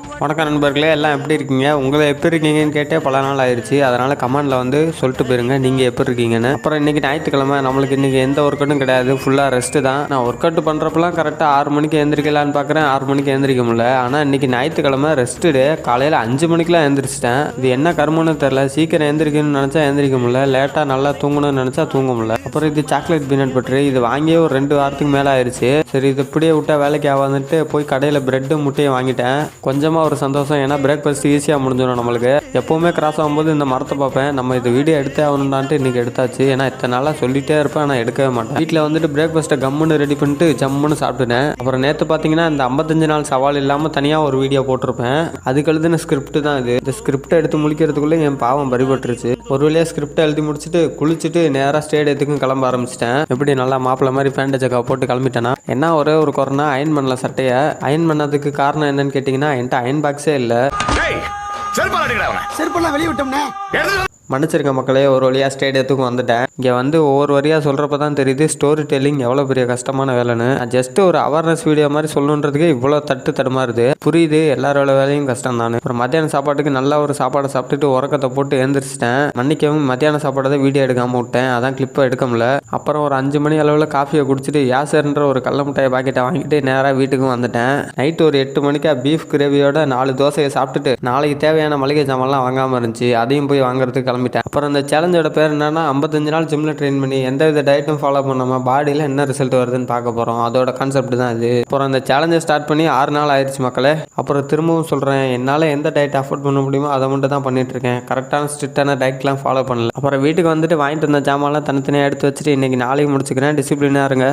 வணக்கம் நண்பர்களே, எல்லாம் எப்படி இருக்கீங்க? உங்களை எப்படி இருக்கீங்கன்னு கேட்டே பல நாள் ஆயிடுச்சு. அதனால் கமெண்டில் வந்து சொல்லிட்டு போயிருங்க நீங்கள் எப்படி இருக்கீங்கன்னு. அப்புறம் இன்றைக்கி ஞாயிற்றுக்கிழமை, நம்மளுக்கு இன்றைக்கி எந்த ஒர்க் அவுட்டும் கிடையாது, ஃபுல்லாக ரெஸ்ட்டு தான். நான் ஒர்க் அவுட் பண்ணுறப்பெல்லாம் கரெக்டாக 6 மணிக்கு எழுந்திரிக்கலான்னு பார்க்குறேன், 6 மணிக்கு எழுந்திரிக்க முடியல. ஆனால் இன்றைக்கி ஞாயிற்றுக்கிழமை ரெஸ்ட்டு டே. காலையில் 5 மணிக்கெலாம் எழுந்திரிச்சிட்டேன். இது என்ன கர்மன்னு தெரில, சீக்கிரம் எழுந்திரிக்கணும்னு நினச்சா எழுந்திரிக்க முடியல, லேட்டாக நல்லா தூங்கணும்னு நினச்சா தூங்க முடியல. அப்புறம் இது சாக்லேட் பீனட் பட்டரு, இது வாங்கியே ஒரு 2 வாரத்துக்கு மேலே ஆயிடுச்சு. சரி, இது இப்படியே விட்டால் வேலைக்கு ஆகாதுன்ட்டு போய் கடையில் பிரெட்டு முட்டையை வாங்கிட்டேன். கொஞ்சமாக ஒரு சந்தோஷம், ஏன்னா பிரேக்ஃபாஸ்ட் ஈஸியாக முடிஞ்சிடும் நம்மளுக்கு. எப்போவுமே கிராஸ் ஆகும்போது இந்த மரத்தை பார்ப்பேன், நம்ம இது வீடியோ எடுத்தே ஆகணும்டான்ட்டு இன்றைக்கி எடுத்தாச்சு. ஏன்னா இத்தனை நாளாக சொல்லிகிட்டே இருப்பேன், ஆனால் எடுக்கவே மாட்டேன். வீட்டில் வந்துட்டு பிரேக்ஃபாஸ்ட்டை கம்முன்னு ரெடி பண்ணிட்டு ஜம்முன்னு சாப்பிட்டுனேன். அப்புறம் நேற்று பார்த்தீங்கன்னா இந்த 55 நாள் சவால் இல்லாமல் தனியாக ஒரு வீடியோ போட்டிருப்பேன். அதுக்கு எழுதின ஸ்கிரிப்ட் தான் இது. இந்த ஸ்கிரிப்டை எடுத்து முடிக்கிறதுக்குள்ளே என் பாவம் பறிபட்டுருச்சு. ஒரு வழியாக ஸ்கிரிப்டை எழுதி முடிச்சுட்டு குளிச்சுட்டு நேராக ஸ்டேடியத்துக்கும் கிளம்ப ஆரம்பிச்சிட்டேன். எப்படி நல்லா மாப்பிள்ள மாதிரி பேண்ட் ஜக்கா போட்டு கிளம்பிட்டேன்னா, என்ன ஒரே ஒரு கொரோனா அயன் பண்ணல சட்டையை. அயன் பண்ணதுக்கு காரணம் என்னன்னு கேட்டிங்கன்னா, என்கிட்ட அயன் பாக்ஸே இல்லை. செருப்பெல்லாம் வெளியே விட்டோம்னே. மன்னிச்சிருக்க மக்களே, ஒரு வழியாக ஸ்டேடியத்துக்கு வந்துட்டேன். இங்கே வந்து ஒவ்வொரு வழியாக சொல்கிறப்ப தான் தெரியுது ஸ்டோரி டெல்லிங் எவ்வளோ பெரிய கஷ்டமான வேலைன்னு. ஜஸ்ட் ஒரு அவேர்னஸ் வீடியோ மாதிரி சொல்லணுன்றதுக்கு இவ்வளோ தடுமாறுது. புரியுது, எல்லாரோட வேலையும் கஷ்டம் தானே. ஒரு மத்தியான சாப்பாட்டுக்கு நல்லா ஒரு சாப்பாடை சாப்பிட்டுட்டு உறக்கத்தை போட்டு எழுந்திரிச்சிட்டேன். மன்னிக்கவும், மத்தியான சாப்பாடை தான் வீடியோ எடுக்காமல் விட்டேன், அதான் கிளிப்பை எடுக்க முடியல. அப்புறம் ஒரு 5 மணி அளவில் காஃபியை குடிச்சிட்டு யாசர்ன்ற ஒரு கடல மிட்டாய் பாக்கெட்டை வாங்கிட்டு நேராக வீட்டுக்கும் வந்துட்டேன். நைட்டு ஒரு 8 மணிக்கா பீஃப் கிரேவியோட 4 தோசையை சாப்பிட்டுட்டு நாளைக்கு தேவையான மளிகை சாமான்லாம் வாங்காமல் இருந்துச்சு, அதையும் போய் வாங்குறதுக்கு கிளம்பிட்டேன். அப்புறம் இந்த சேலஞ்சோட பேர் என்னன்னா, 55 நாள் ஜிம்ல ட்ரெயின் பண்ணி எந்த வித டயட்டும் ஃபாலோ பண்ணாமல் பாடியில் என்ன ரிசல்ட் வருதுன்னு பார்க்க போகிறோம். அதோட கான்செப்ட் தான் இது. அப்புறம் இந்த சேலஞ்சை ஸ்டார்ட் பண்ணி 6 நாள் ஆயிடுச்சு மக்களே. அப்புறம் திரும்பவும் சொல்கிறேன், என்னால் எந்த டயட் அஃபோர்ட் பண்ண முடியுமோ அதை மட்டும் தான் பண்ணிட்டு இருக்கேன். கரெக்டான ஸ்ட்ரிக்டான டயட்லாம் ஃபாலோ பண்ணல. அப்புறம் வீட்டுக்கு வந்துட்டு வாங்கிட்டு வந்த ஜாமான்லாம் தனித்தனியாக எடுத்து வச்சுட்டு இன்னைக்கு நாளைக்கு முடிச்சுக்கிறேன். டிசிப்ளினாக இருங்க.